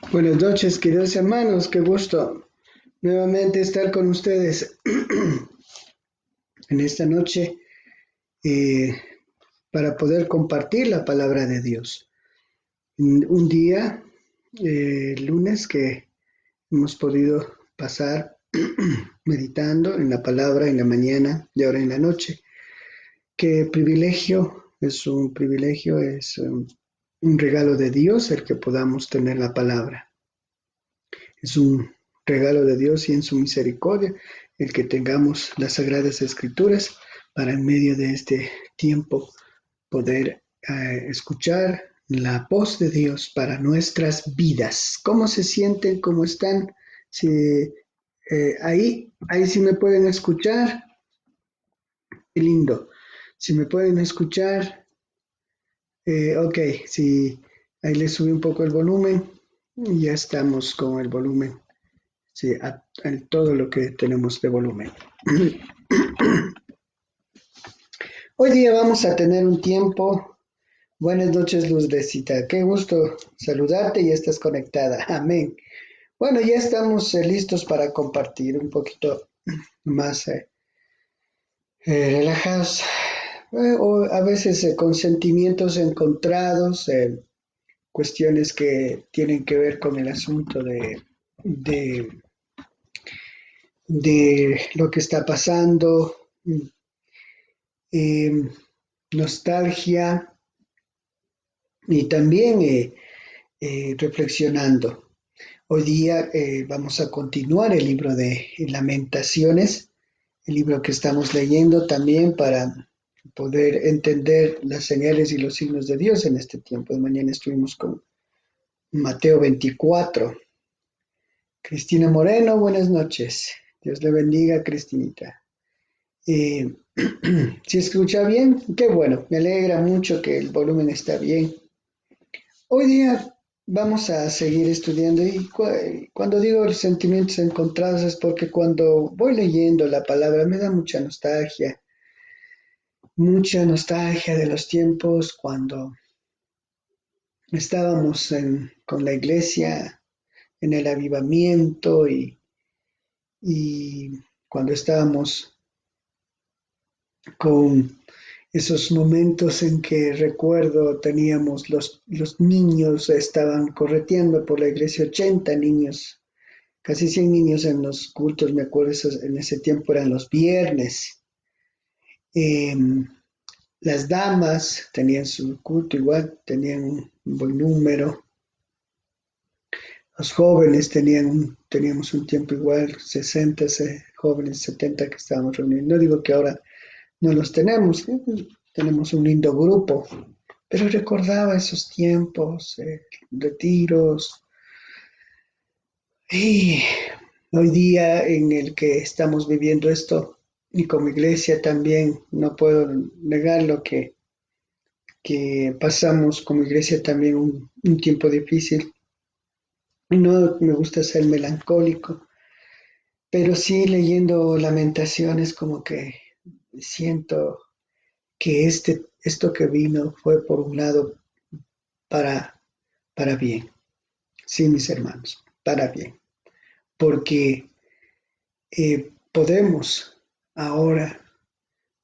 Buenas noches, queridos hermanos. Qué gusto nuevamente estar con ustedes en esta noche eh, para poder compartir la palabra de Dios. Un día, lunes, que hemos podido pasar meditando en la palabra en la mañana y ahora en la noche. Qué privilegio, es un regalo de Dios el que podamos tener la palabra. Es un regalo de Dios y en su misericordia el que tengamos las Sagradas Escrituras para en medio de este tiempo poder escuchar la voz de Dios para nuestras vidas. ¿Cómo se sienten? ¿Cómo están? Si, ahí sí me pueden escuchar. Qué lindo. Si me pueden escuchar, ok, si ahí le subí un poco el volumen, ya estamos con el volumen. Sí, a todo lo que tenemos de volumen. Hoy día vamos a tener un tiempo. Buenas noches, Luzbecita. Qué gusto saludarte y estás conectada. Amén. Bueno, ya estamos listos para compartir un poquito más relajados, o a veces con sentimientos encontrados, cuestiones que tienen que ver con el asunto de, de lo que está pasando, eh, nostalgia y también reflexionando. Hoy día vamos a continuar el libro de Lamentaciones, el libro que estamos leyendo también para poder entender las señales y los signos de Dios en este tiempo. De mañana estuvimos con Mateo 24. Cristina Moreno, buenas noches. Dios le bendiga, Cristinita. Eh, si escucha bien, qué bueno, me alegra mucho que el volumen está bien. Hoy día vamos a seguir estudiando y cuando digo los sentimientos encontrados es porque cuando voy leyendo la palabra me da mucha nostalgia de los tiempos cuando estábamos con la iglesia en el avivamiento y cuando estábamos con esos momentos en que recuerdo teníamos los niños estaban correteando por la iglesia, 80 niños, casi 100 niños en los cultos, me acuerdo, en ese tiempo eran los viernes. Eh, las damas tenían su culto igual, tenían un buen número. Los jóvenes teníamos un tiempo igual, 60 jóvenes, 70 que estábamos reunidos. No digo que ahora no los tenemos, tenemos un lindo grupo, pero recordaba esos tiempos, retiros, y hoy día en el que estamos viviendo esto, y como iglesia también, no puedo negar lo que pasamos como iglesia también un tiempo difícil. No me gusta ser melancólico, pero sí leyendo Lamentaciones como que siento que esto que vino fue por un lado para, para bien, sí, mis hermanos, para bien, porque podemos ahora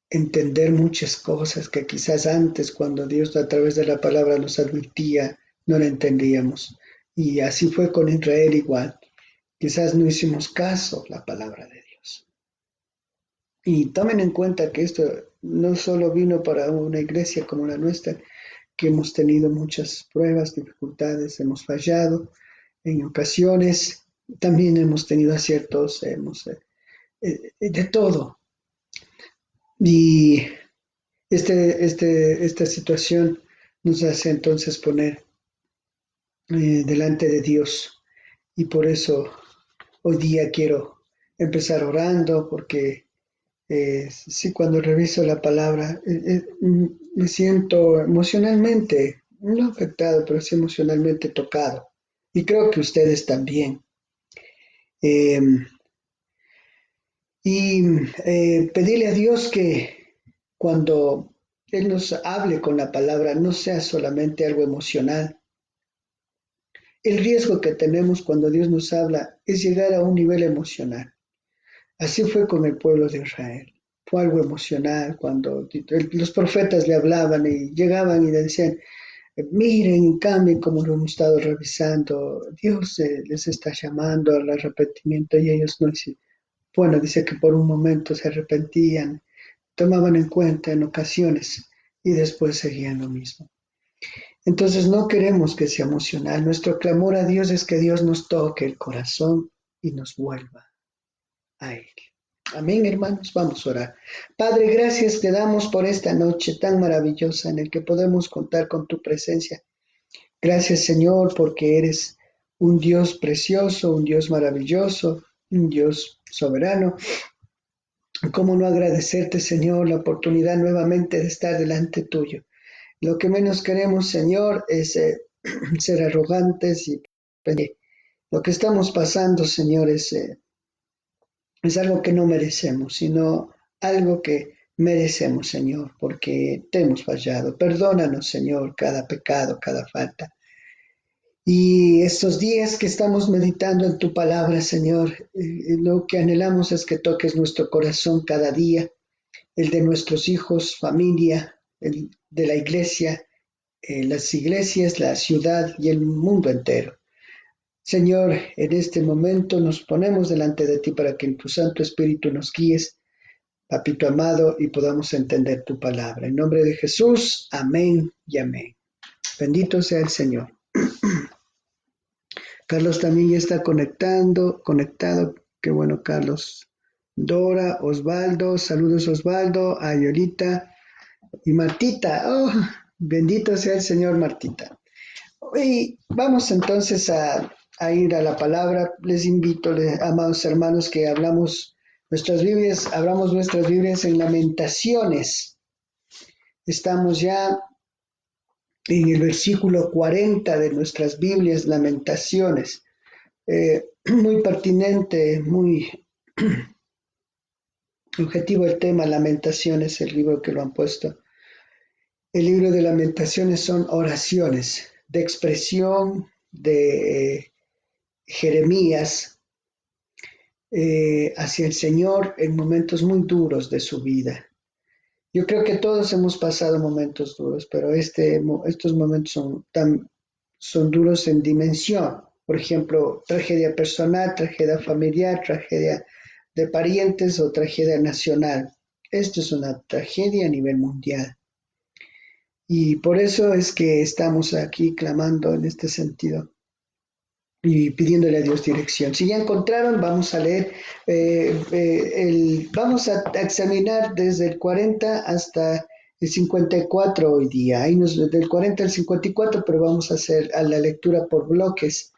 entender muchas cosas que quizás antes, cuando Dios a través de la palabra nos advertía, no la entendíamos. Y así fue con Israel igual. Quizás no hicimos caso a la palabra de Dios. Y tomen en cuenta que esto no solo vino para una iglesia como la nuestra, que hemos tenido muchas pruebas, dificultades, hemos fallado en ocasiones, también hemos tenido aciertos, de todo. Y esta situación nos hace entonces poner delante de Dios. Y por eso hoy día quiero empezar orando, porque sí, cuando reviso la palabra, me siento emocionalmente, no afectado, pero sí emocionalmente tocado. Y creo que ustedes también. Eh, y pedirle a Dios que cuando Él nos hable con la palabra no sea solamente algo emocional, el riesgo que tenemos cuando Dios nos habla es llegar a un nivel emocional. Así fue con el pueblo de Israel. Fue algo emocional cuando los profetas le hablaban y llegaban y le decían, miren, cambien como lo hemos estado revisando, Dios les está llamando al arrepentimiento y ellos no hicieron. Bueno, dice que por un momento se arrepentían, tomaban en cuenta en ocasiones y después seguían lo mismo. Entonces no queremos que sea emocional. Nuestro clamor a Dios es que Dios nos toque el corazón y nos vuelva a Él. Amén, hermanos. Vamos a orar. Padre, gracias te damos por esta noche tan maravillosa en el que podemos contar con tu presencia. Gracias, Señor, porque eres un Dios precioso, un Dios maravilloso, un Dios soberano. ¿Cómo no agradecerte, Señor, la oportunidad nuevamente de estar delante tuyo? Lo que menos queremos, Señor, es ser arrogantes y lo que estamos pasando, Señor, es algo que no merecemos, sino algo que merecemos, Señor, porque te hemos fallado. Perdónanos, Señor, cada pecado, cada falta. Y estos días que estamos meditando en tu palabra, Señor, lo que anhelamos es que toques nuestro corazón cada día, el de nuestros hijos, familia, el de la iglesia, las iglesias, la ciudad y el mundo entero. Señor, en este momento nos ponemos delante de ti para que en tu Santo Espíritu nos guíes, papito amado, y podamos entender tu palabra. En nombre de Jesús, amén y amén. Bendito sea el Señor. Carlos también ya está conectado. Qué bueno, Carlos. Dora, Osvaldo, saludos Osvaldo, Ayolita y Martita. Oh, bendito sea el Señor, Martita. Y vamos entonces a ir a la palabra. Les invito, amados hermanos, que abramos nuestras Biblias en Lamentaciones. Estamos ya en el versículo 40 de nuestras Biblias, Lamentaciones. Muy pertinente, muy objetivo el tema, Lamentaciones, el libro que lo han puesto. El libro de Lamentaciones son oraciones de expresión de Jeremías hacia el Señor en momentos muy duros de su vida. Yo creo que todos hemos pasado momentos duros, pero estos momentos son duros en dimensión. Por ejemplo, tragedia personal, tragedia familiar, tragedia de parientes o tragedia nacional. Esto es una tragedia a nivel mundial. Y por eso es que estamos aquí clamando en este sentido y pidiéndole a Dios dirección. Si ya encontraron, vamos a leer, vamos a examinar desde el 40 hasta el 54 hoy día. Del 40 al 54, pero vamos a hacer a la lectura por bloques,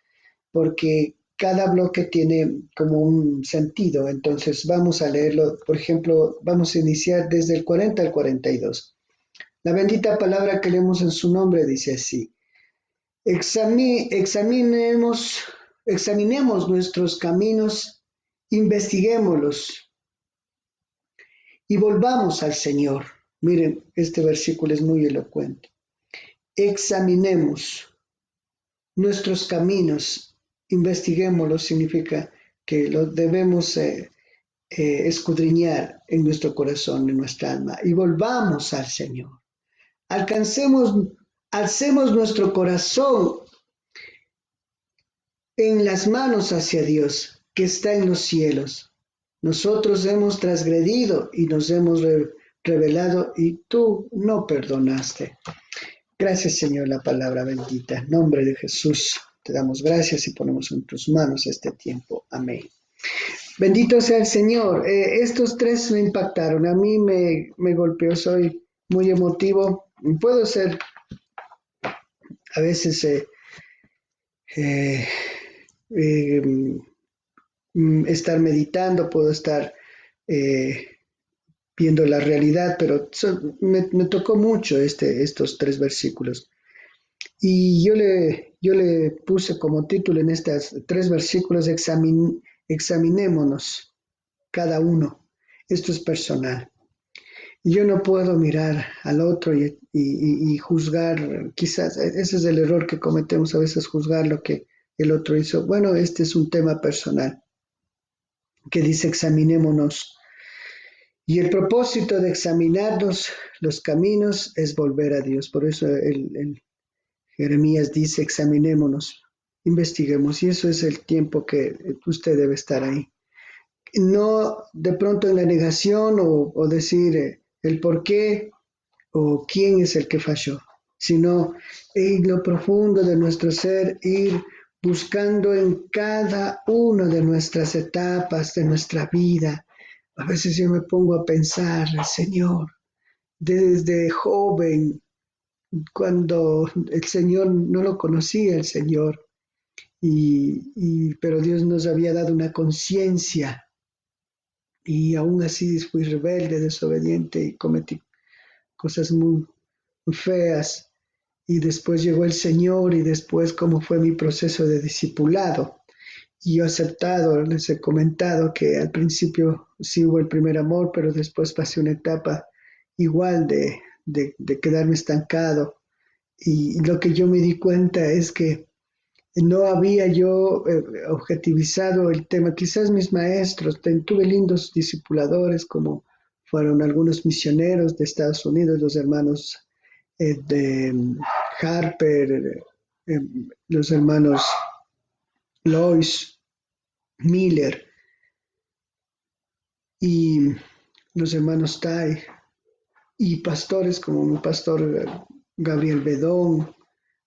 porque cada bloque tiene como un sentido. Entonces vamos a leerlo, por ejemplo, vamos a iniciar desde el 40 al 42. La bendita palabra que leemos en su nombre dice así. Examinemos nuestros caminos, investiguémoslos y volvamos al Señor. Miren, este versículo es muy elocuente. Examinemos nuestros caminos, investiguémoslos, significa que lo debemos escudriñar en nuestro corazón, en nuestra alma, y volvamos al Señor. Alcemos nuestro corazón en las manos hacia Dios, que está en los cielos. Nosotros hemos transgredido y nos hemos rebelado y tú no perdonaste. Gracias, Señor, la palabra bendita. En nombre de Jesús, te damos gracias y ponemos en tus manos este tiempo. Amén. Bendito sea el Señor. Estos tres me impactaron. A mí me golpeó. Soy muy emotivo. Puedo ser a veces eh, eh, estar meditando, puedo estar viendo la realidad, pero me tocó mucho estos tres versículos. Y yo le puse como título en estos tres versículos, examinémonos cada uno. Esto es personal. Yo no puedo mirar al otro y juzgar, quizás ese es el error que cometemos a veces, juzgar el otro hizo, bueno, este es un tema personal que dice examinémonos. Y el propósito de examinarnos los caminos es volver a Dios. Por eso el Jeremías dice, examinémonos, investiguemos. Y eso es el tiempo que usted debe estar ahí. No de pronto en la negación o decir el por qué o quién es el que falló, sino en lo profundo de nuestro ser ir buscando en cada una de nuestras etapas de nuestra vida. A veces yo me pongo a pensar, Señor, desde joven, cuando el Señor no lo conocía, el Señor, pero Dios nos había dado una conciencia y aún así fui rebelde, desobediente y cometí cosas muy feas. Y después llegó el Señor y después cómo fue mi proceso de discipulado. Y yo he aceptado, les he comentado que al principio sí hubo el primer amor, pero después pasé una etapa igual de quedarme estancado. Y lo que yo me di cuenta es que no había yo objetivizado el tema. Quizás mis maestros, tuve lindos discipuladores como fueron algunos misioneros de Estados Unidos, los hermanos de Harper, los hermanos Lois, Miller y los hermanos Tai y pastores como mi pastor Gabriel Bedón,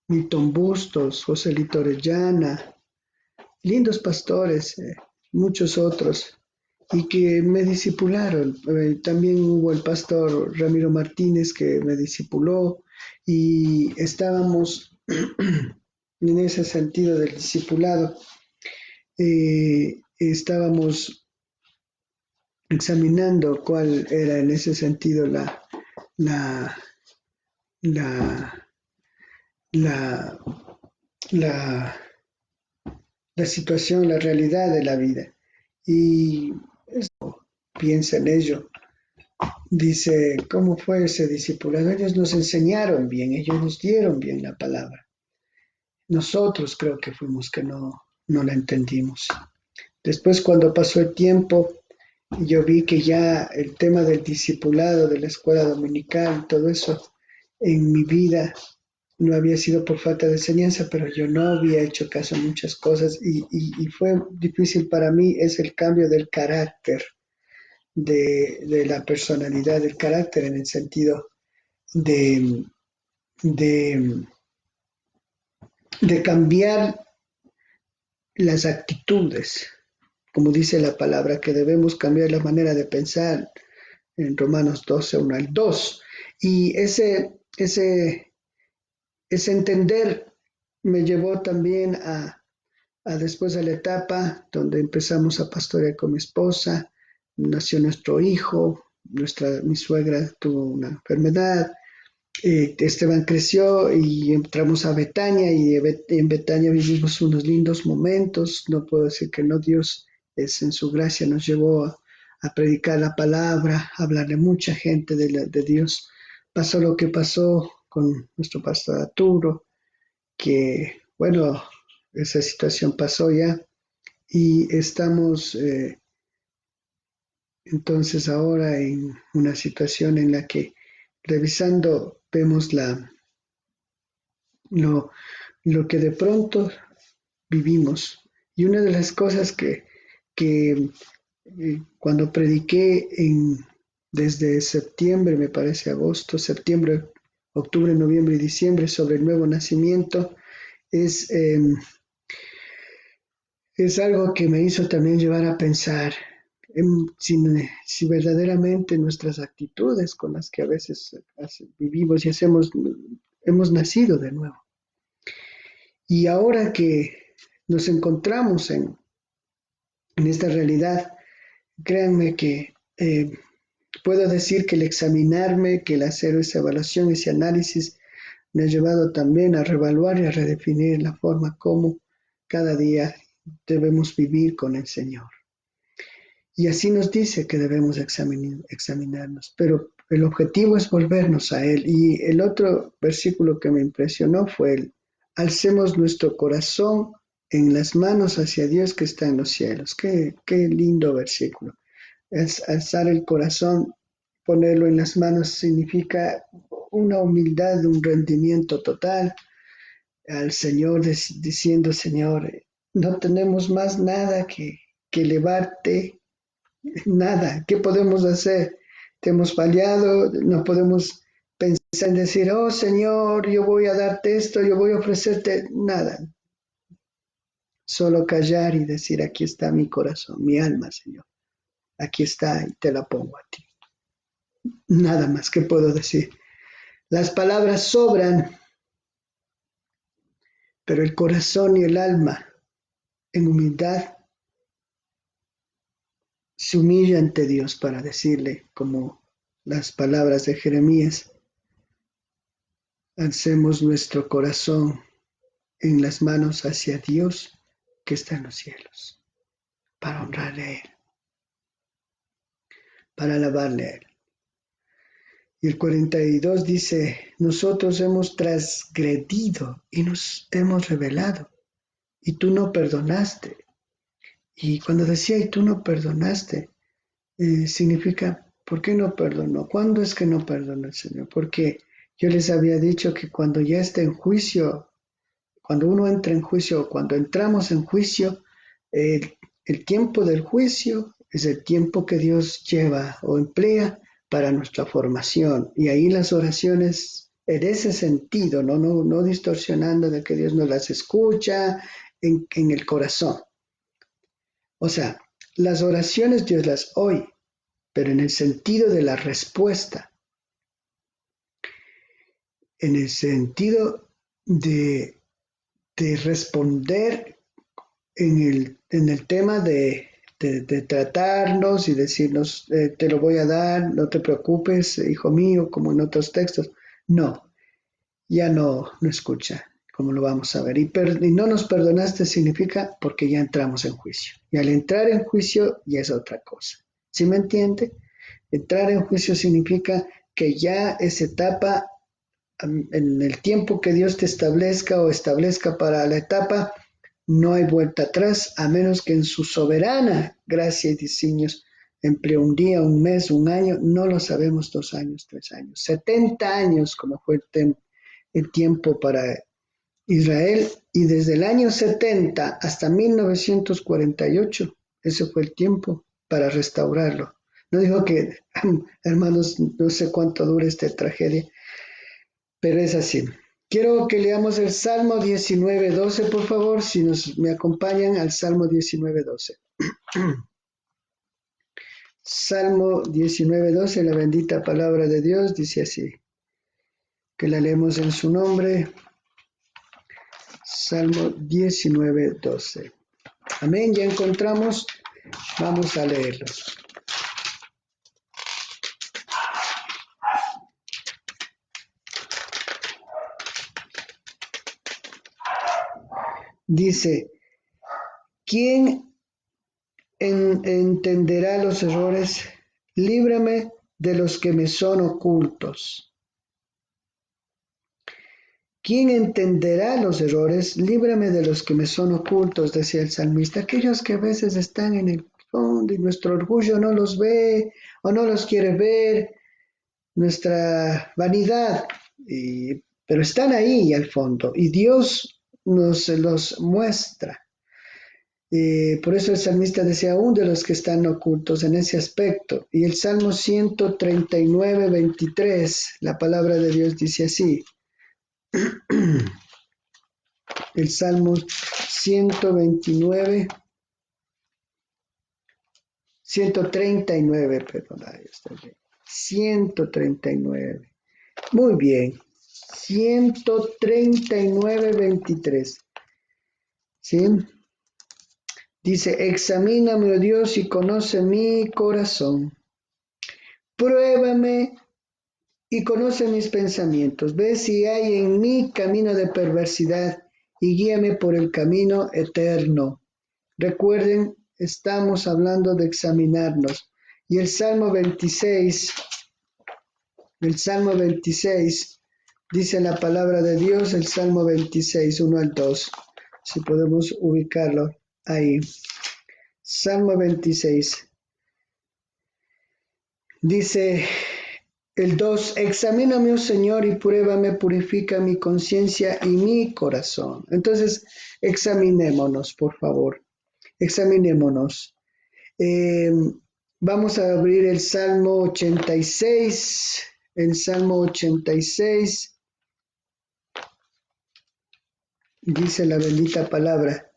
Milton Bustos, Joselito Orellana, lindos pastores, muchos otros, y que me discipularon. También hubo el pastor Ramiro Martínez que me discipuló y estábamos en ese sentido del discipulado, estábamos examinando cuál era en ese sentido la, la, la, la, la situación, la realidad de la vida. Y piensa en ello. Dice, ¿cómo fue ese discipulado? Ellos nos enseñaron bien, ellos nos dieron bien la palabra. Nosotros creo que fuimos que no la entendimos. Después, cuando pasó el tiempo, yo vi que ya el tema del discipulado, de la escuela dominical, todo eso en mi vida no había sido por falta de enseñanza, pero yo no había hecho caso a muchas cosas y fue difícil para mí, es el cambio del carácter, de la personalidad, del carácter en el sentido de, de, de cambiar las actitudes, como dice la palabra, que debemos cambiar la manera de pensar en Romanos 12, 1 al 2. Y ese entender me llevó también a después de la etapa donde empezamos a pastorear con mi esposa, nació nuestro hijo, mi suegra tuvo una enfermedad, Esteban creció y entramos a Betania y en Betania vivimos unos lindos momentos. No puedo decir que no, Dios es en su gracia nos llevó a predicar la palabra, a hablarle a mucha gente de Dios. Pasó lo que pasó con nuestro pastor Arturo, que bueno, esa situación pasó ya y estamos entonces ahora en una situación en la que revisando vemos lo, lo que de pronto vivimos. Y una de las cosas que cuando prediqué desde septiembre, me parece agosto, septiembre, octubre, noviembre y diciembre sobre el nuevo nacimiento, es, eh, es algo que me hizo también llevar a pensar si verdaderamente nuestras actitudes con las que a veces vivimos y hacemos, hemos nacido de nuevo. Y ahora que nos encontramos en esta realidad, créanme que puedo decir que el examinarme, que el hacer esa evaluación, ese análisis, me ha llevado también a reevaluar y a redefinir la forma como cada día debemos vivir con el Señor. Y así nos dice que debemos examinarnos, pero el objetivo es volvernos a Él. Y el otro versículo que me impresionó fue el, alcemos nuestro corazón en las manos hacia Dios que está en los cielos. Qué lindo versículo. Es alzar el corazón, ponerlo en las manos significa una humildad, un rendimiento total al Señor, diciendo, Señor, no tenemos más nada que elevarte, nada. ¿Qué podemos hacer? Te hemos fallado, no podemos pensar en decir, oh Señor, yo voy a darte esto, yo voy a ofrecerte nada. Solo callar y decir, aquí está mi corazón, mi alma, Señor. Aquí está y te la pongo a ti. Nada más que puedo decir. Las palabras sobran, pero el corazón y el alma en humildad se humilla ante Dios para decirle, como las palabras de Jeremías, alcemos nuestro corazón en las manos hacia Dios que está en los cielos, para honrarle a Él, para alabarle a Él. Y el 42 dice, nosotros hemos transgredido y nos hemos rebelado, y tú no perdonaste. Y cuando decía, y tú no perdonaste, significa, ¿por qué no perdonó? ¿Cuándo es que no perdonó el Señor? Porque yo les había dicho que cuando ya está en juicio, cuando uno entra en juicio, cuando entramos en juicio, el tiempo del juicio es el tiempo que Dios lleva o emplea para nuestra formación. Y ahí las oraciones, en ese sentido, no distorsionando de que Dios no las escucha en el corazón. O sea, las oraciones Dios las oye, pero en el sentido de la respuesta, en el sentido de responder en el tema de tratarnos y decirnos, te lo voy a dar, no te preocupes, hijo mío, como en otros textos. No, ya no escucha, como lo vamos a ver. Y no nos perdonaste significa porque ya entramos en juicio. Y al entrar en juicio ya es otra cosa. ¿Sí me entiende? Entrar en juicio significa que ya esa etapa, en el tiempo que Dios te establezca o establezca para la etapa, no hay vuelta atrás, a menos que en su soberana gracia y diseños emplee un día, un mes, un año, no lo sabemos, 2 años, 3 años, 70 años como fue el tiempo para Israel, y desde el año 70 hasta 1948, ese fue el tiempo para restaurarlo. No digo que, hermanos, no sé cuánto dura esta tragedia, pero es así. Quiero que leamos el Salmo 19:12, por favor, si me acompañan al Salmo 19:12. Salmo 19:12, la bendita palabra de Dios, dice así, que la leemos en su nombre. Salmo 19:12. Amén, ya encontramos, vamos a leerlo. Dice, ¿quién entenderá los errores? Líbrame de los que me son ocultos. ¿Quién entenderá los errores? Líbrame de los que me son ocultos, decía el salmista. Aquellos que a veces están en el fondo y nuestro orgullo no los ve o no los quiere ver, nuestra vanidad, pero están ahí al fondo y Dios nos los muestra. Por eso el salmista decía, aún de los que están ocultos en ese aspecto. Y el Salmo 139:23, la palabra de Dios dice así. El Salmo 139, perdón, ahí está bien. 139. Muy bien. 139:23. ¿Sí? Dice, examíname, oh Dios, y conoce mi corazón. Pruébame y conoce mis pensamientos. Ve si hay en mí camino de perversidad y guíame por el camino eterno. Recuerden, estamos hablando de examinarnos. Y el Salmo 26, dice la palabra de Dios, el Salmo 26, 1 al 2. si podemos ubicarlo ahí. Salmo 26. Dice el 2, examíname, oh Señor, y pruébame, purifica mi conciencia y mi corazón. Entonces, examinémonos, por favor. Examinémonos. Eh, Vamos a abrir el Salmo 86. El Salmo 86 dice la bendita palabra.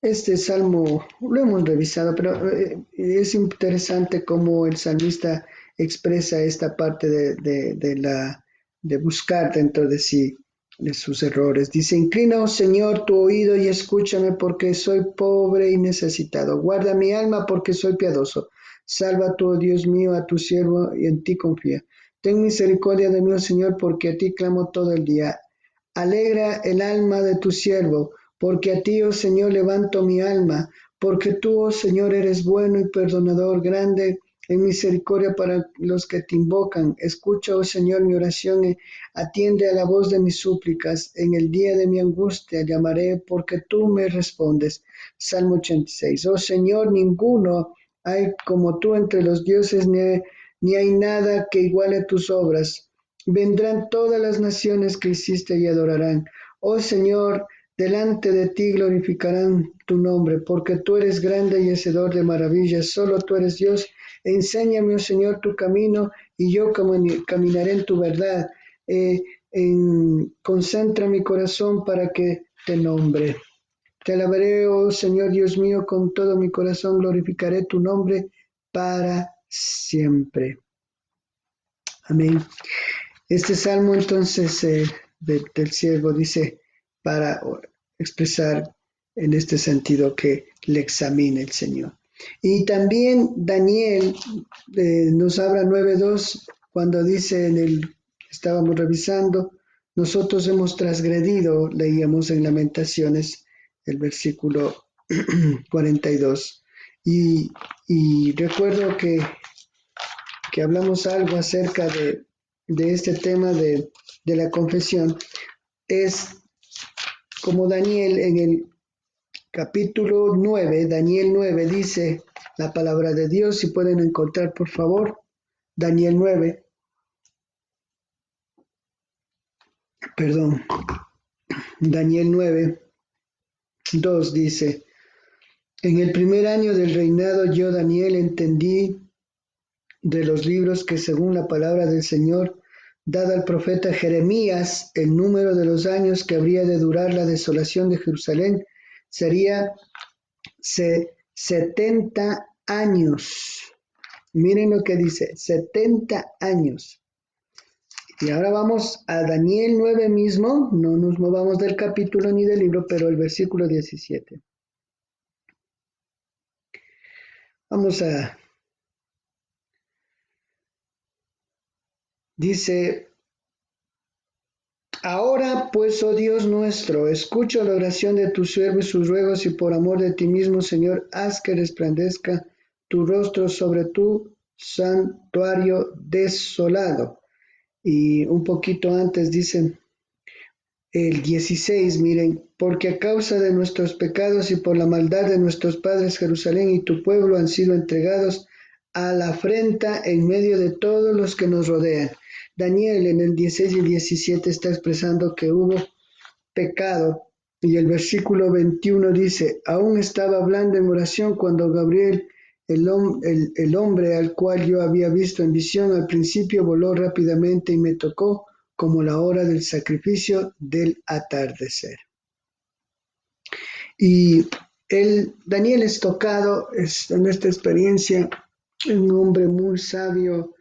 Este salmo lo hemos revisado, pero es interesante cómo el salmista expresa esta parte de buscar dentro de sí de sus errores. Dice, inclina, oh Señor, tu oído y escúchame porque soy pobre y necesitado. Guarda mi alma porque soy piadoso. Salva tú, oh Dios mío, a tu siervo y en ti confía. Ten misericordia de mí, oh Señor, porque a ti clamo todo el día. Alegra el alma de tu siervo, porque a ti, oh Señor, levanto mi alma, porque tú, oh Señor, eres bueno y perdonador, grande en misericordia para los que te invocan. Escucha, oh Señor, mi oración, atiende a la voz de mis súplicas. En el día de mi angustia llamaré, porque tú me respondes. Salmo 86. Oh Señor, ninguno hay como tú entre los dioses, ni hay nada que iguale tus obras. Vendrán todas las naciones que hiciste y adorarán. Oh Señor, delante de ti glorificarán tu nombre, porque tú eres grande y hacedor de maravillas. Solo tú eres Dios. Enséñame, oh Señor, tu camino y yo caminaré en tu verdad. Concentra mi corazón para que te nombre. Te alabaré, oh Señor Dios mío, con todo mi corazón glorificaré tu nombre para siempre. Amén. Este salmo entonces del siervo dice para expresar en este sentido que le examine el Señor. Y también Daniel nos habla 9:2 cuando dice estábamos revisando, nosotros hemos transgredido, leíamos en Lamentaciones el versículo 42. Y recuerdo que hablamos algo acerca de este tema de la confesión. Es como Daniel en el capítulo 9, Daniel 9 dice la palabra de Dios, si pueden encontrar por favor, Daniel 9, perdón, Daniel 9, 2 dice, en el primer año del reinado yo, Daniel, entendí de los libros que según la palabra del Señor dada al profeta Jeremías, el número de los años que habría de durar la desolación de Jerusalén sería 70 años. Miren lo que dice, 70 años. Y ahora vamos a Daniel 9 mismo, no nos movamos del capítulo ni del libro, pero el versículo 17. Vamos a... Dice, ahora pues, oh Dios nuestro, escucha la oración de tu siervo y sus ruegos, y por amor de ti mismo, Señor, haz que resplandezca tu rostro sobre tu santuario desolado. Y un poquito antes dice el 16, miren, porque a causa de nuestros pecados y por la maldad de nuestros padres, Jerusalén y tu pueblo han sido entregados a la afrenta en medio de todos los que nos rodean. Daniel en el 16 y 17 está expresando que hubo pecado y el versículo 21 dice, aún estaba hablando en oración cuando Gabriel, el hombre al cual yo había visto en visión al principio, voló rápidamente y me tocó como la hora del sacrificio del atardecer. Y Daniel es tocado, en esta experiencia, un hombre muy sabio,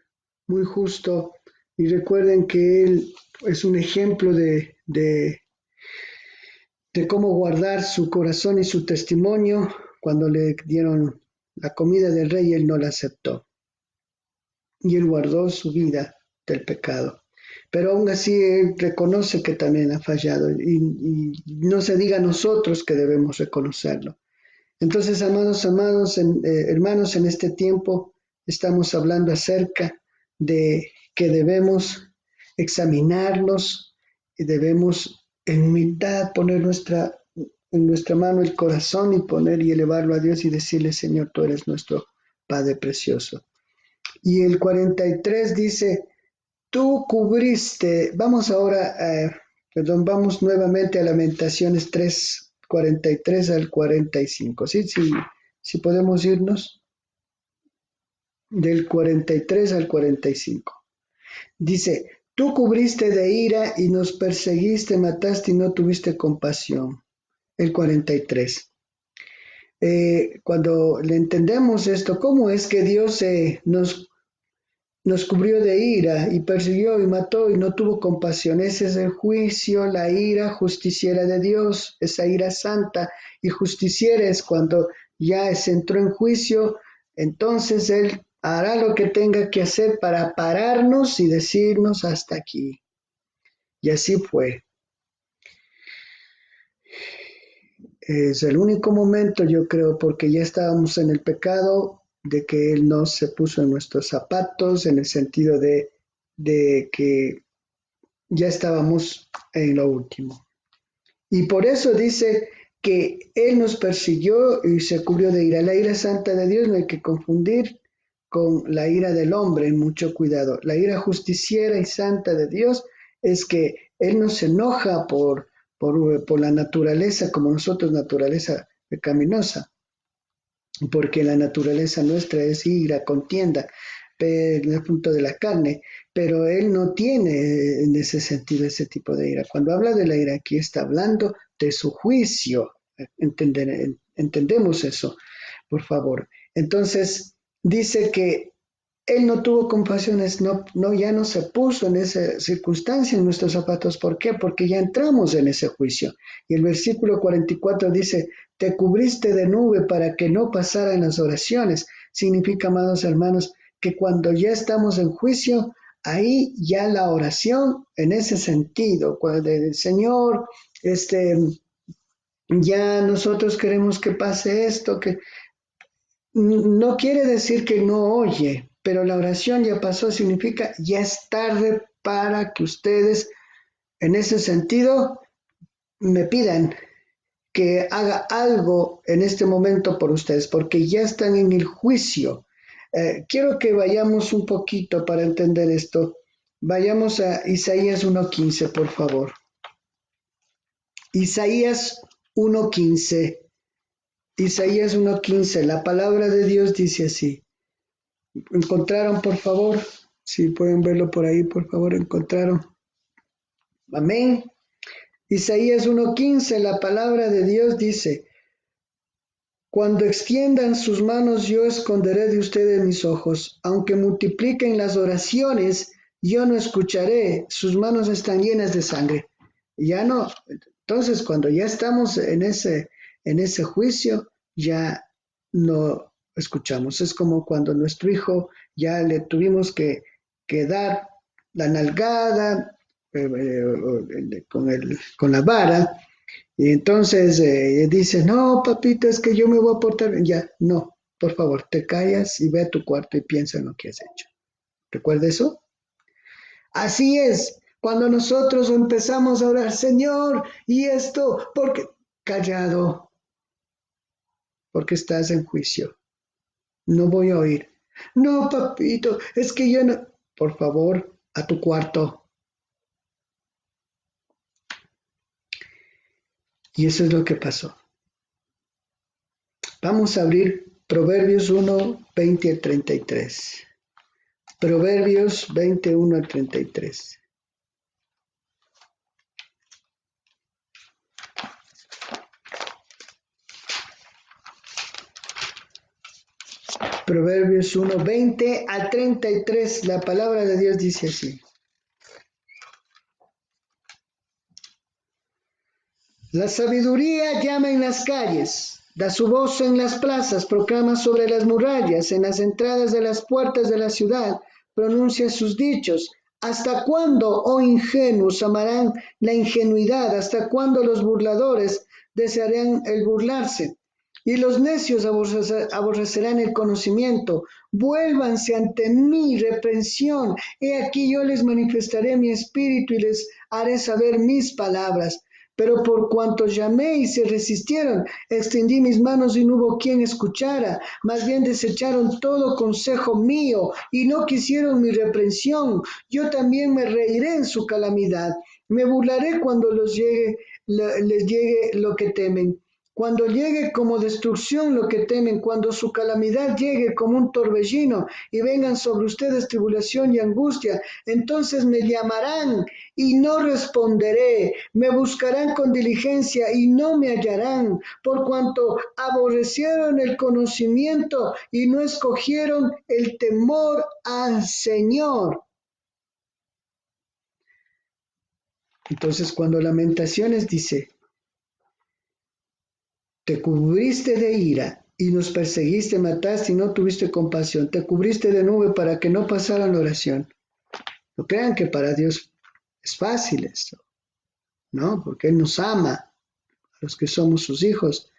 muy justo, y recuerden que él es un ejemplo de cómo guardar su corazón y su testimonio. Cuando le dieron la comida del rey, él no la aceptó, y él guardó su vida del pecado. Pero aún así él reconoce que también ha fallado y no se diga a nosotros que debemos reconocerlo. Entonces, hermanos, en este tiempo estamos hablando acerca de que debemos examinarnos y debemos en humildad poner en nuestra mano el corazón y poner y elevarlo a Dios y decirle, Señor, tú eres nuestro Padre precioso. Y el 43 dice, tú cubriste, vamos ahora, vamos nuevamente a Lamentaciones 3, 43 al 45, ¿sí? Si podemos irnos del 43 al 45. Dice, tú cubriste de ira y nos perseguiste, mataste y no tuviste compasión. El 43. Cuando le entendemos esto, ¿cómo es que Dios nos cubrió de ira y persiguió y mató y no tuvo compasión? Ese es el juicio, la ira justiciera de Dios, esa ira santa y justiciera es cuando ya se entró en juicio, entonces Él hará lo que tenga que hacer para pararnos y decirnos hasta aquí. Y así fue. Es el único momento, yo creo, porque ya estábamos en el pecado, de que Él no se puso en nuestros zapatos, en el sentido de que ya estábamos en lo último. Y por eso dice que Él nos persiguió y se cubrió de ira. La ira santa de Dios no hay que confundir con la ira del hombre, mucho cuidado. La ira justiciera y santa de Dios es que Él no se enoja por la naturaleza como nosotros, naturaleza pecaminosa, porque la naturaleza nuestra es ira, contienda, en el punto de la carne, pero Él no tiene en ese sentido ese tipo de ira. Cuando habla de la ira aquí está hablando de su juicio. Entendemos eso, por favor. Entonces, dice que Él no tuvo compasiones, ya no se puso en esa circunstancia en nuestros zapatos. ¿Por qué? Porque ya entramos en ese juicio. Y el versículo 44 dice, te cubriste de nube para que no pasaran las oraciones. Significa, amados hermanos, que cuando ya estamos en juicio, ahí ya la oración, en ese sentido, cuando el Señor, ya nosotros queremos que pase esto, que no quiere decir que no oye, pero la oración ya pasó, significa ya es tarde para que ustedes, en ese sentido, me pidan que haga algo en este momento por ustedes, porque ya están en el juicio. Quiero que vayamos un poquito para entender esto. Vayamos a Isaías 1:15, por favor. Isaías 1:15. Isaías 1:15. La palabra de Dios dice así. ¿Encontraron, por favor? Si pueden verlo por ahí, por favor, ¿encontraron? Amén. Isaías 1:15, la palabra de Dios dice, cuando extiendan sus manos, yo esconderé de ustedes mis ojos. Aunque multipliquen las oraciones, yo no escucharé. Sus manos están llenas de sangre. Ya no. Entonces, cuando ya estamos en ese juicio, ya no escuchamos. Es como cuando nuestro hijo ya le tuvimos que dar la nalgada con la vara y entonces dice, no, papito, es que yo me voy a portar bien. Ya, no, por favor, te callas y ve a tu cuarto y piensa en lo que has hecho. ¿Recuerda eso? Así es, cuando nosotros empezamos a orar, Señor, y esto, porque callado, porque estás en juicio. No voy a oír. No, papito, es que yo no. Por favor, a tu cuarto. Y eso es lo que pasó. Vamos a abrir Proverbios 1, 20 al 33. Proverbios 21 al 33. Proverbios 1, 20 al 33. La palabra de Dios dice así. La sabiduría llama en las calles, da su voz en las plazas, proclama sobre las murallas, en las entradas de las puertas de la ciudad, pronuncia sus dichos. ¿Hasta cuándo, oh ingenuos, amarán la ingenuidad? ¿Hasta cuándo los burladores desearán el burlarse? Y los necios aborrecerán el conocimiento. Vuélvanse ante mí, reprensión. He aquí yo les manifestaré mi espíritu y les haré saber mis palabras. Pero por cuanto llamé y se resistieron, extendí mis manos y no hubo quien escuchara. Más bien desecharon todo consejo mío y no quisieron mi reprensión. Yo también me reiré en su calamidad. Me burlaré cuando les llegue lo que temen. Cuando llegue como destrucción lo que temen, cuando su calamidad llegue como un torbellino y vengan sobre ustedes tribulación y angustia, entonces me llamarán y no responderé, me buscarán con diligencia y no me hallarán, por cuanto aborrecieron el conocimiento y no escogieron el temor al Señor. Entonces cuando Lamentaciones dice, te cubriste de ira y nos perseguiste, mataste y no tuviste compasión. Te cubriste de nube para que no pasaran la oración. No crean que para Dios es fácil esto, ¿no? Porque Él nos ama a los que somos sus hijos.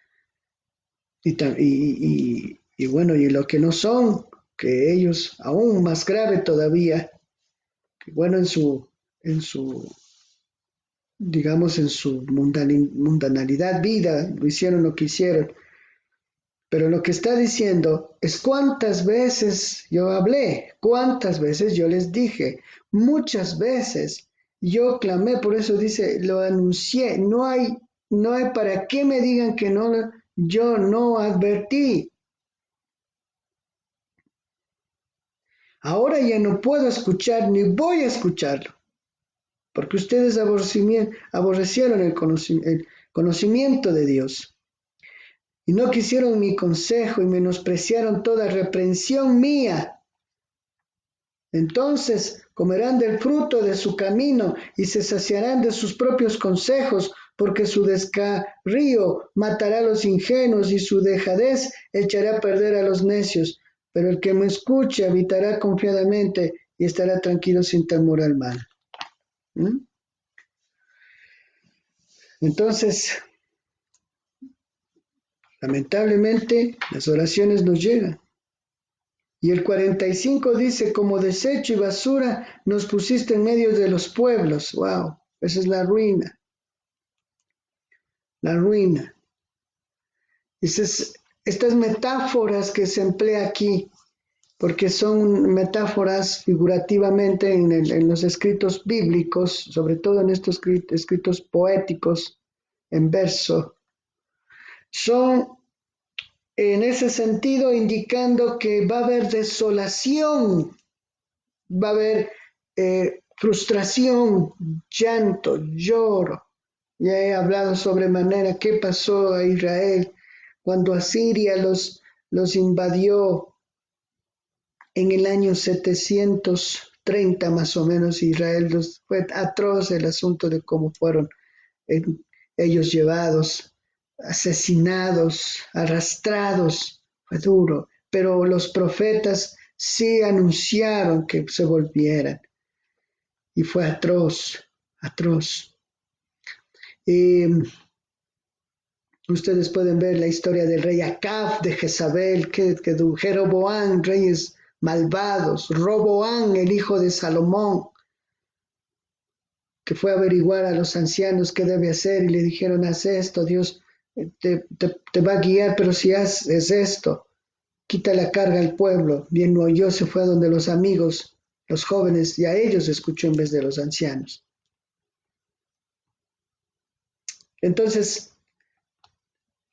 Y bueno, y lo que no son, que ellos, aún más grave todavía, que bueno, digamos, en su mundanalidad, vida, lo hicieron lo que hicieron. Pero lo que está diciendo es cuántas veces yo hablé, cuántas veces yo les dije, muchas veces yo clamé, por eso dice, lo anuncié, no hay para qué me digan que no, yo no advertí. Ahora ya no puedo escuchar ni voy a escucharlo, porque ustedes aborrecieron el conocimiento de Dios. Y no quisieron mi consejo y menospreciaron toda reprensión mía. Entonces comerán del fruto de su camino y se saciarán de sus propios consejos, porque su descarrío matará a los ingenuos y su dejadez echará a perder a los necios. Pero el que me escuche habitará confiadamente y estará tranquilo sin temor al mal. ¿Mm? Entonces, lamentablemente, las oraciones nos llegan. Y el 45 dice, como desecho y basura nos pusiste en medio de los pueblos. Wow, esa es la ruina, la ruina. Estas metáforas que se emplea aquí, porque son metáforas figurativamente en los escritos bíblicos, sobre todo en estos escritos poéticos en verso, son en ese sentido indicando que va a haber desolación, va a haber frustración, llanto, lloro. Ya he hablado sobremanera qué pasó a Israel cuando Asiria los invadió en el año 730 más o menos. Israel fue atroz el asunto de cómo fueron eh, ellos llevados, asesinados, arrastrados. Fue duro, pero los profetas sí anunciaron que se volvieran. Y fue atroz, atroz. Ustedes pueden ver la historia del rey Acab, de Jezabel, que Jeroboam, reyes malvados, Roboam, el hijo de Salomón, que fue a averiguar a los ancianos qué debe hacer y le dijeron, haz esto, Dios te va a guiar, pero si haces esto, quita la carga al pueblo. Bien no oyó, se fue donde los amigos, los jóvenes, y a ellos escuchó en vez de los ancianos. Entonces,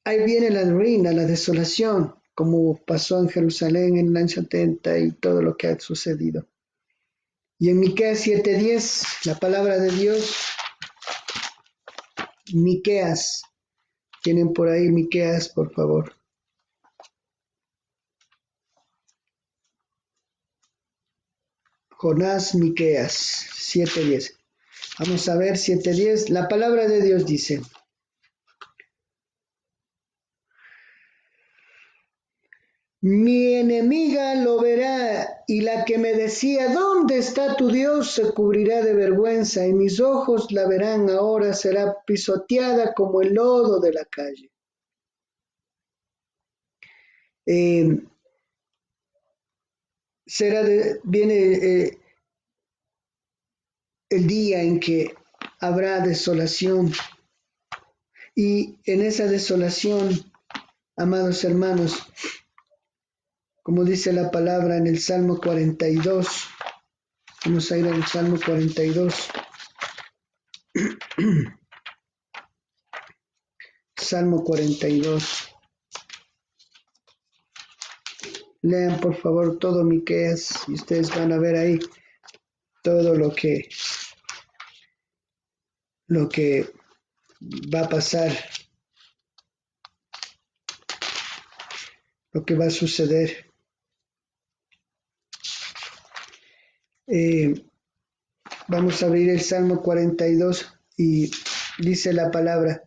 ahí viene la ruina, la desolación, como pasó en Jerusalén en el año 70 y todo lo que ha sucedido. Y en Miqueas 7:10, la palabra de Dios, Miqueas, tienen por ahí Miqueas, por favor. Jonás, Miqueas 7:10. Vamos a ver 7:10. La palabra de Dios dice, mi enemiga lo verá y la que me decía, ¿dónde está tu Dios? Se cubrirá de vergüenza y mis ojos la verán ahora, será pisoteada como el lodo de la calle. Eh, viene el día en que habrá desolación Y en esa desolación, amados hermanos, como dice la palabra en el Salmo 42, vamos a ir al Salmo 42. Salmo 42. Lean por favor todo Miqueas y ustedes van a ver ahí todo lo que va a pasar, lo que va a suceder. Vamos a abrir el Salmo 42 y dice la palabra: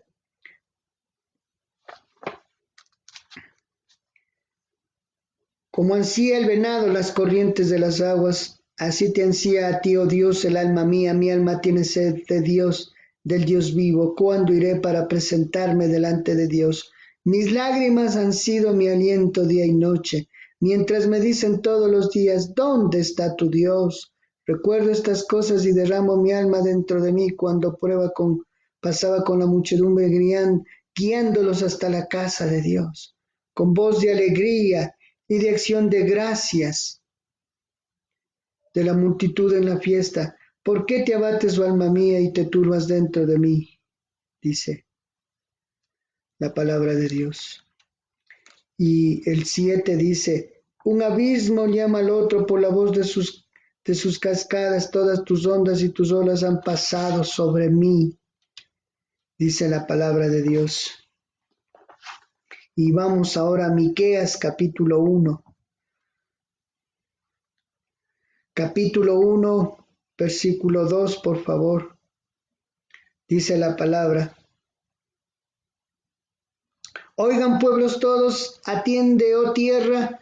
como ansía el venado las corrientes de las aguas, así te ansía a ti, oh Dios, el alma mía. Mi alma tiene sed de Dios, del Dios vivo. ¿Cuándo iré para presentarme delante de Dios? Mis lágrimas han sido mi aliento día y noche, mientras me dicen todos los días: ¿dónde está tu Dios? Recuerdo estas cosas y derramo mi alma dentro de mí cuando pasaba con la muchedumbre guiándolos hasta la casa de Dios, con voz de alegría y de acción de gracias de la multitud en la fiesta. ¿Por qué te abates, oh alma mía, y te turbas dentro de mí? Dice la palabra de Dios. Y el 7 dice: un abismo llama al otro por la voz de sus cascadas, todas tus ondas y tus olas han pasado sobre mí, dice la palabra de Dios. Y vamos ahora a Miqueas capítulo 1. Capítulo 1, versículo 2, por favor. Dice la palabra: oigan pueblos todos, atiende, oh tierra.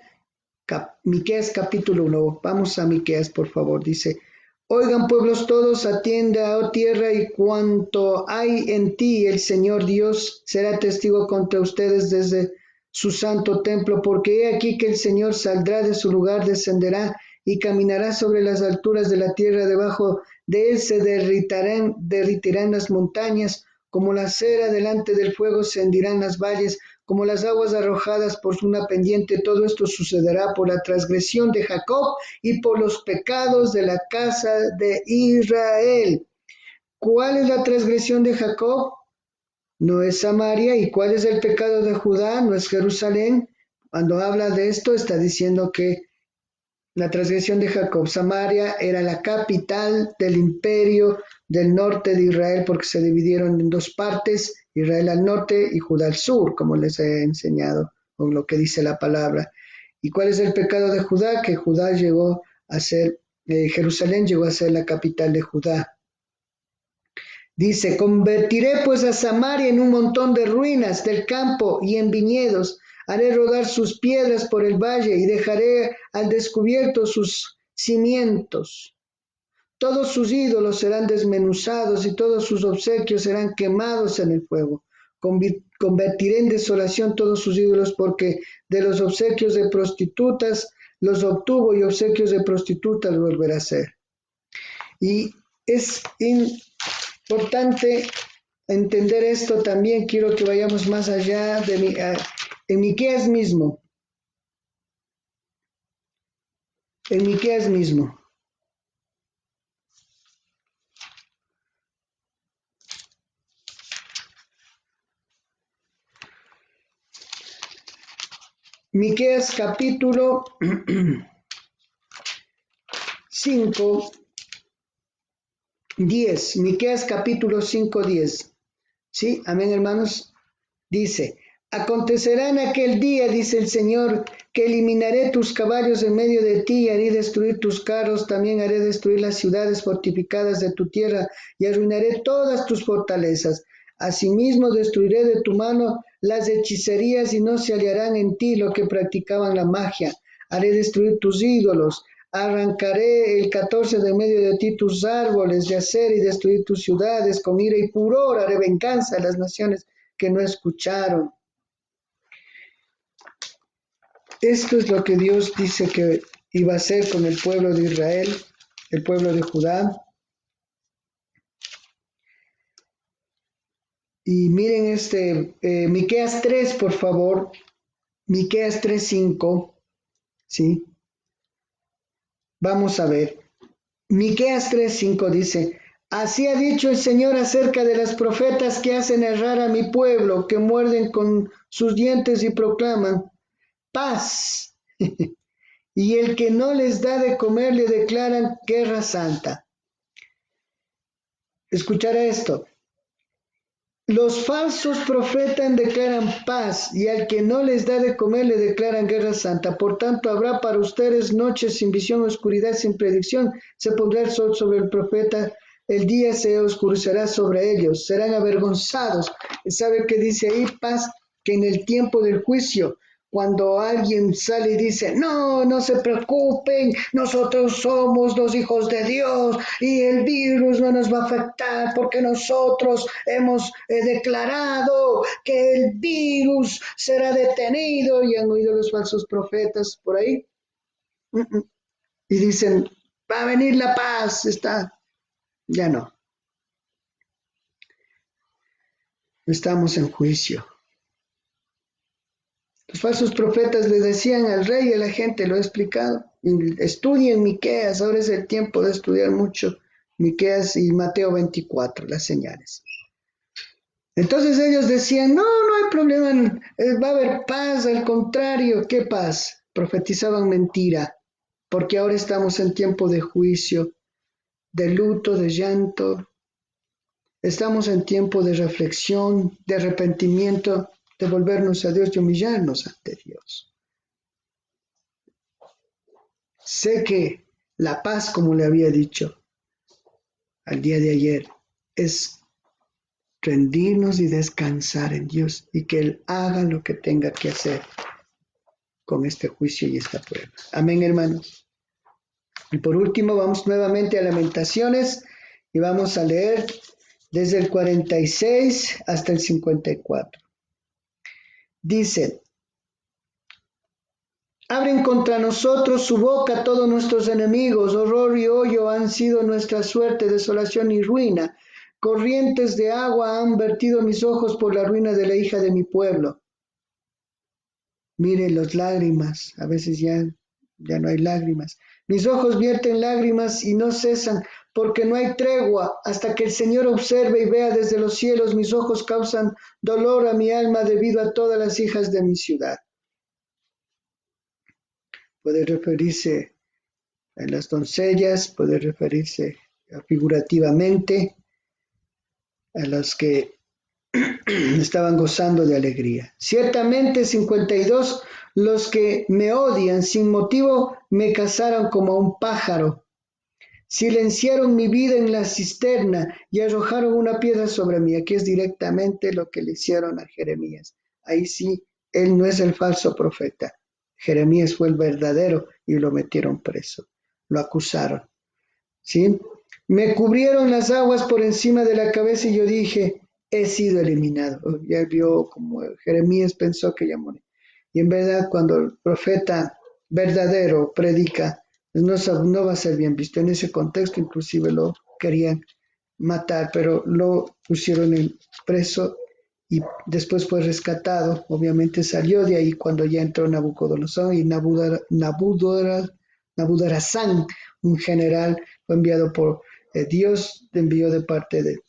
Miqueas capítulo 1, vamos a Miqueas, por favor. Dice: oigan pueblos todos, atiende, oh tierra, y cuanto hay en ti, el Señor Dios será testigo contra ustedes desde su santo templo, porque he aquí que el Señor saldrá de su lugar, descenderá y caminará sobre las alturas de la tierra. Debajo de él se derritirán las montañas, como la cera delante del fuego se hendirán las valles, como las aguas arrojadas por una pendiente. Todo esto sucederá por la transgresión de Jacob y por los pecados de la casa de Israel. ¿Cuál es la transgresión de Jacob? No es Samaria. ¿Y cuál es el pecado de Judá? No es Jerusalén. Cuando habla de esto está diciendo que la transgresión de Jacob, Samaria era la capital del imperio del norte de Israel, porque se dividieron en dos partes: Israel al norte y Judá al sur, como les he enseñado, o lo que dice la palabra. ¿Y cuál es el pecado de Judá? Que Judá llegó a ser, Jerusalén llegó a ser la capital de Judá. Dice: convertiré pues a Samaria en un montón de ruinas del campo y en viñedos. Haré rodar sus piedras por el valle y dejaré al descubierto sus cimientos. Todos sus ídolos serán desmenuzados y todos sus obsequios serán quemados en el fuego. Convertiré en desolación todos sus ídolos, porque de los obsequios de prostitutas los obtuvo, y obsequios de prostitutas los volverá a hacer. Y es importante entender esto también. Quiero que vayamos más allá en Miqueas mismo. En Miqueas mismo. Miqueas capítulo 5, 10. Miqueas capítulo 5, 10. ¿Sí? Amén, hermanos. Dice: acontecerá en aquel día, dice el Señor, que eliminaré tus caballos en medio de ti y haré destruir tus carros. También haré destruir las ciudades fortificadas de tu tierra y arruinaré todas tus fortalezas. Asimismo destruiré de tu mano las hechicerías y no se hallarán en ti lo que practicaban la magia. Haré destruir tus ídolos. Arrancaré el 14 de medio de ti tus árboles de acera y destruir tus ciudades. Con ira y furor haré venganza a las naciones que no escucharon. Esto es lo que Dios dice que iba a hacer con el pueblo de Israel, el pueblo de Judá. Y miren Miqueas 3, por favor. Miqueas 3:5, ¿sí? Vamos a ver. Miqueas 3:5 dice, así ha dicho el Señor acerca de las profetas que hacen errar a mi pueblo, que muerden con sus dientes y proclaman paz. Y el que no les da de comer le declaran guerra santa. Escuchará esto. Los falsos profetas declaran paz y al que no les da de comer le declaran guerra santa. Por tanto, habrá para ustedes noches sin visión, oscuridad sin predicción. Se pondrá el sol sobre el profeta, el día se oscurecerá sobre ellos. Serán avergonzados. ¿Sabe qué dice ahí? Paz, que en el tiempo del juicio, cuando alguien sale y dice, no, no se preocupen, nosotros somos los hijos de Dios y el virus no nos va a afectar porque nosotros hemos declarado que el virus será detenido y han oído los falsos profetas por ahí y dicen, va a venir la paz, ya no, estamos en juicio. Los falsos profetas le decían al rey y a la gente, lo he explicado, estudien Miqueas, ahora es el tiempo de estudiar mucho Miqueas y Mateo 24, las señales. Entonces ellos decían, no, no hay problema, va a haber paz, al contrario, ¿qué paz? Profetizaban mentira, porque ahora estamos en tiempo de juicio, de luto, de llanto, estamos en tiempo de reflexión, de arrepentimiento, de volvernos a Dios y humillarnos ante Dios. Sé que la paz, como le había dicho al día de ayer, es rendirnos y descansar en Dios y que Él haga lo que tenga que hacer con este juicio y esta prueba. Amén, hermanos. Y por último, vamos nuevamente a Lamentaciones y vamos a leer desde el 46 hasta el 54. Dice, abren contra nosotros su boca todos nuestros enemigos, horror y hoyo han sido nuestra suerte, desolación y ruina. Corrientes de agua han vertido mis ojos por la ruina de la hija de mi pueblo. Miren las lágrimas, a veces ya no hay lágrimas. Mis ojos vierten lágrimas y no cesan, porque no hay tregua hasta que el Señor observe y vea desde los cielos. Mis ojos causan dolor a mi alma debido a todas las hijas de mi ciudad. Puede referirse a las doncellas, puede referirse figurativamente a los que estaban gozando de alegría. Ciertamente 52, los que me odian sin motivo me cazaron como a un pájaro. Silenciaron mi vida en la cisterna y arrojaron una piedra sobre mí. Aquí es directamente lo que le hicieron a Jeremías. Ahí sí, él no es el falso profeta. Jeremías fue el verdadero y lo metieron preso. Lo acusaron. ¿Sí? Me cubrieron las aguas por encima de la cabeza y yo dije, he sido eliminado. Ya vio como Jeremías pensó que ya moría. Y en verdad, cuando el profeta verdadero predica, no va a ser bien visto. En ese contexto, inclusive lo querían matar, pero lo pusieron en preso y después fue rescatado. Obviamente salió de ahí cuando ya entró Nabucodonosor y Nabudarazán, un general, fue enviado por Dios, envió de parte de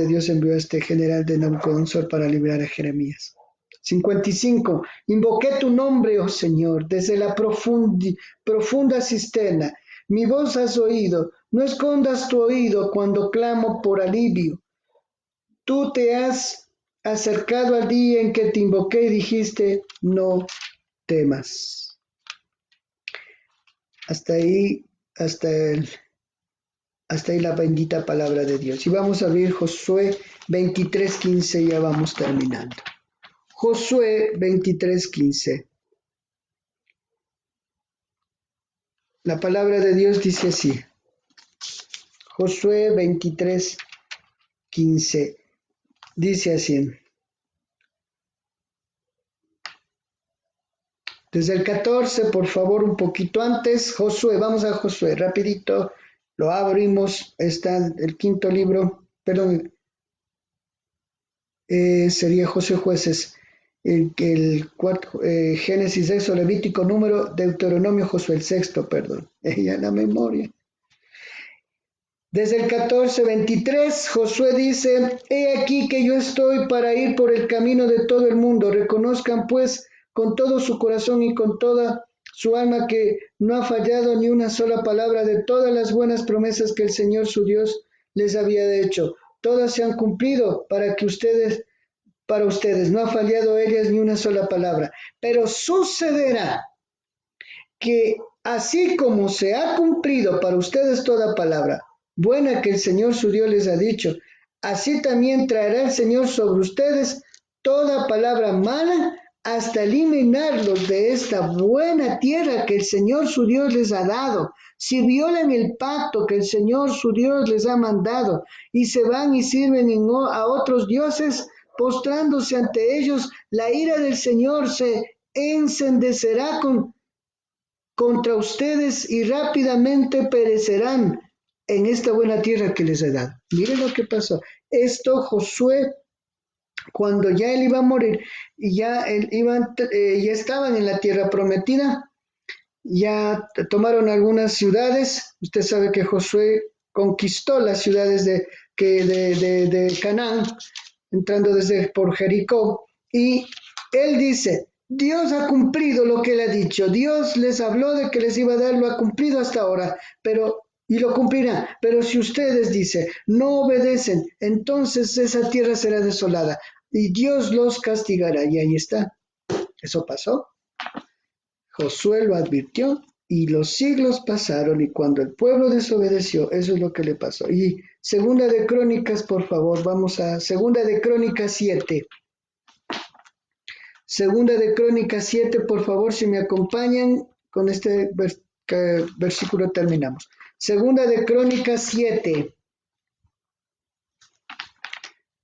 Dios, envió a este general de Nabucodonosor para librar a Jeremías. 55. Invoqué tu nombre, oh Señor, desde la profunda cisterna. Mi voz has oído. No escondas tu oído cuando clamo por alivio. Tú te has acercado al día en que te invoqué y dijiste, no temas. Hasta ahí, hasta ahí la bendita palabra de Dios. Y vamos a abrir Josué 23:15, ya vamos terminando. Josué 23:15. La palabra de Dios dice así. Josué 23:15. Dice así. Desde el 14, por favor, un poquito antes. Josué, vamos a Josué, rapidito. Lo abrimos. Está el quinto libro. Perdón. sería José Jueces, Génesis, Éxodo, Levítico, Número, Deuteronomio, Josué, el sexto, perdón, ya la memoria. Desde el 14:23, Josué dice: He aquí que yo estoy para ir por el camino de todo el mundo. Reconozcan pues con todo su corazón y con toda su alma que no ha fallado ni una sola palabra de todas las buenas promesas que el Señor su Dios les había hecho. Todas se han cumplido para ustedes. No ha fallado ellas ni una sola palabra. Pero sucederá que así como se ha cumplido para ustedes toda palabra buena que el Señor su Dios les ha dicho, así también traerá el Señor sobre ustedes toda palabra mala hasta eliminarlos de esta buena tierra que el Señor su Dios les ha dado. Si violan el pacto que el Señor su Dios les ha mandado y se van y sirven a otros dioses, postrándose ante ellos, la ira del Señor se encendecerá contra ustedes y rápidamente perecerán en esta buena tierra que les he dado. Miren lo que pasó. Esto Josué, cuando ya él iba a morir y ya estaban en la tierra prometida, ya tomaron algunas ciudades. Usted sabe que Josué conquistó las ciudades de Canaán, entrando desde por Jericó, y él dice: Dios ha cumplido lo que él ha dicho. Dios les habló de que les iba a dar, lo ha cumplido hasta ahora, y lo cumplirá. Pero si ustedes, dice, no obedecen, entonces esa tierra será desolada y Dios los castigará. Y ahí está. Eso pasó. Josué lo advirtió y los siglos pasaron, y cuando el pueblo desobedeció, eso es lo que le pasó. Y Segunda de Crónicas, por favor, vamos a Segunda de Crónicas 7. Segunda de Crónicas 7, por favor, si me acompañan, con este versículo terminamos. Segunda de Crónicas 7.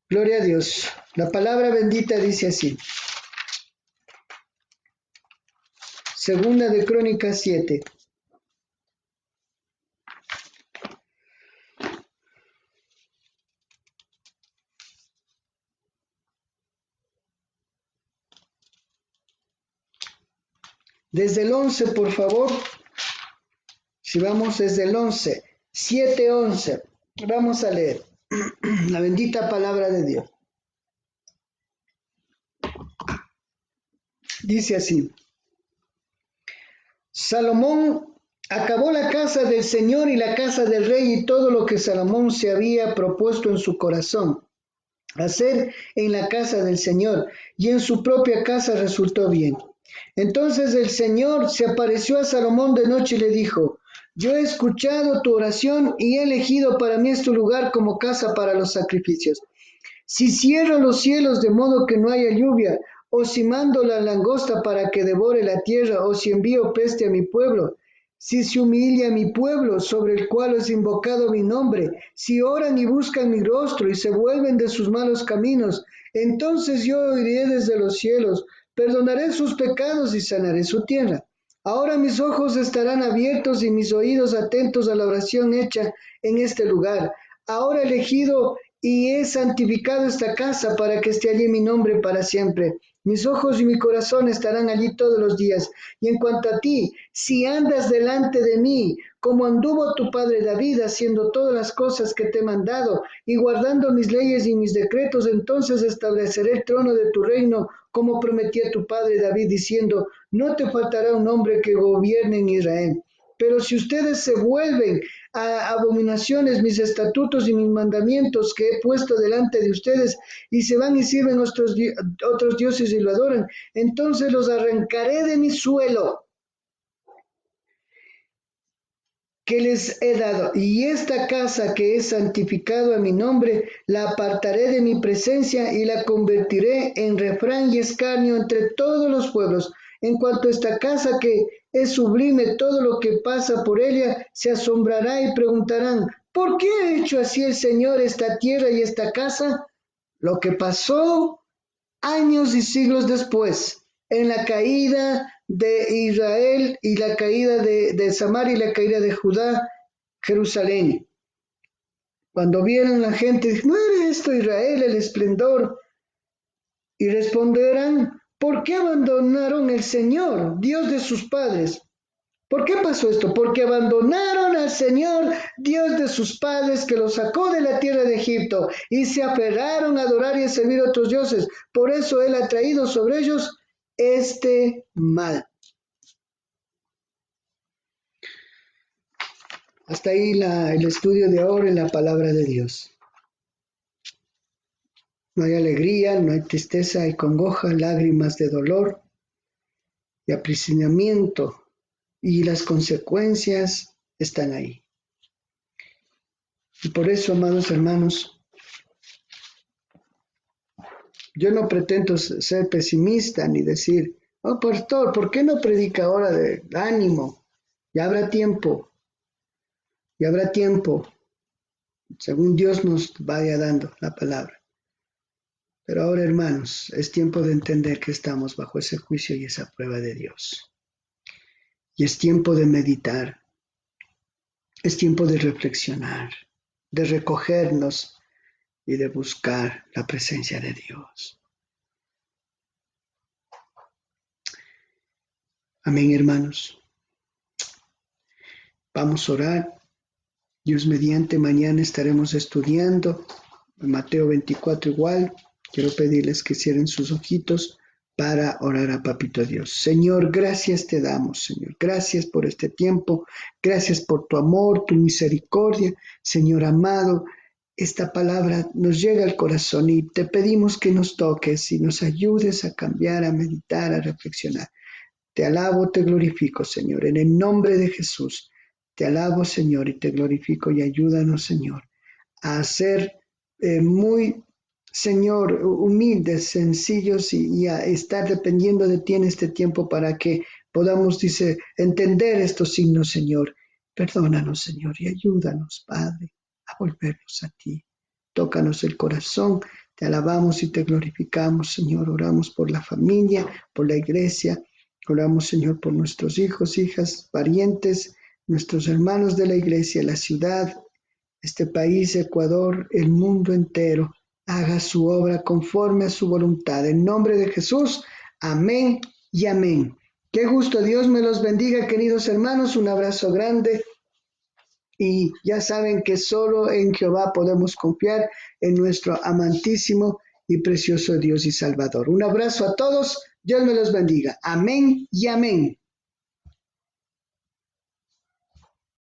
Gloria a Dios. La palabra bendita dice así. Segunda de Crónicas 7. Desde el 11, por favor. Si vamos desde el 11, 7:11, vamos a leer la bendita palabra de Dios. Dice así: Salomón acabó la casa del Señor y la casa del rey y todo lo que Salomón se había propuesto en su corazón hacer en la casa del Señor, y en su propia casa resultó bien. Entonces el Señor se apareció a Salomón de noche y le dijo: Yo he escuchado tu oración y he elegido para mí este lugar como casa para los sacrificios. Si cierro los cielos de modo que no haya lluvia, o si mando la langosta para que devore la tierra, o si envío peste a mi pueblo, si se humilla mi pueblo sobre el cual es invocado mi nombre, si oran y buscan mi rostro y se vuelven de sus malos caminos, entonces yo oiré desde los cielos, perdonaré sus pecados y sanaré su tierra. Ahora mis ojos estarán abiertos y mis oídos atentos a la oración hecha en este lugar. Ahora he elegido y he santificado esta casa para que esté allí mi nombre para siempre. Mis ojos y mi corazón estarán allí todos los días. Y en cuanto a ti, si andas delante de mí, como anduvo tu padre David, haciendo todas las cosas que te he mandado, y guardando mis leyes y mis decretos, entonces estableceré el trono de tu reino, como prometí a tu padre David, diciendo: no te faltará un hombre que gobierne en Israel. Pero si ustedes se vuelven a abominaciones, mis estatutos y mis mandamientos que he puesto delante de ustedes, y se van y sirven otros dioses y lo adoran, entonces los arrancaré de mi suelo que les he dado, y esta casa que he santificado a mi nombre, la apartaré de mi presencia y la convertiré en refrán y escarnio entre todos los pueblos. En cuanto a esta casa que es sublime, todo lo que pasa por ella se asombrará y preguntarán: ¿por qué ha hecho así el Señor esta tierra y esta casa? Lo que pasó años y siglos después, en la caída de Israel y la caída de Samaria y la caída de Judá, Jerusalén. Cuando vieron la gente, ¿no era esto Israel, el esplendor Y responderán, ¿por qué abandonaron el Señor, Dios de sus padres? ¿Por qué pasó esto? Porque abandonaron al Señor, Dios de sus padres, que los sacó de la tierra de Egipto, y se aferraron a adorar y a servir a otros dioses. Por eso Él ha traído sobre ellos este mal. Hasta ahí el estudio de ahora en la palabra de Dios. No hay alegría, no hay tristeza, hay congoja, lágrimas de dolor y aprisionamiento, y las consecuencias están ahí. Y por eso, amados hermanos, yo no pretendo ser pesimista ni decir, oh pastor, ¿por qué no predica ahora de ánimo? Ya habrá tiempo, ya habrá tiempo, según Dios nos vaya dando la palabra. Pero ahora, hermanos, es tiempo de entender que estamos bajo ese juicio y esa prueba de Dios. Y es tiempo de meditar, es tiempo de reflexionar, de recogernos y de buscar la presencia de Dios. Amén, hermanos. Vamos a orar. Dios mediante, mañana estaremos estudiando Mateo 24 igual. Quiero pedirles que cierren sus ojitos para orar a Papito Dios. Señor, gracias te damos, Señor. Gracias por este tiempo. Gracias por tu amor, tu misericordia. Señor amado, esta palabra nos llega al corazón y te pedimos que nos toques y nos ayudes a cambiar, a meditar, a reflexionar. Te alabo, te glorifico, Señor, en el nombre de Jesús. Te alabo, Señor, y te glorifico y ayúdanos, Señor, a ser muy, Señor, humildes, sencillos y a estar dependiendo de ti en este tiempo para que podamos, dice, entender estos signos, Señor. Perdónanos, Señor, y ayúdanos, Padre, a volvernos a ti. Tócanos el corazón, te alabamos y te glorificamos, Señor. Oramos por la familia, por la iglesia. Oramos, Señor, por nuestros hijos, hijas, parientes, nuestros hermanos de la iglesia, la ciudad, este país, Ecuador, el mundo entero. Haga su obra conforme a su voluntad. En nombre de Jesús, amén y amén. Qué gusto, Dios me los bendiga, queridos hermanos. Un abrazo grande. Y ya saben que solo en Jehová podemos confiar, en nuestro amantísimo y precioso Dios y Salvador. Un abrazo a todos. Dios me los bendiga. Amén y amén.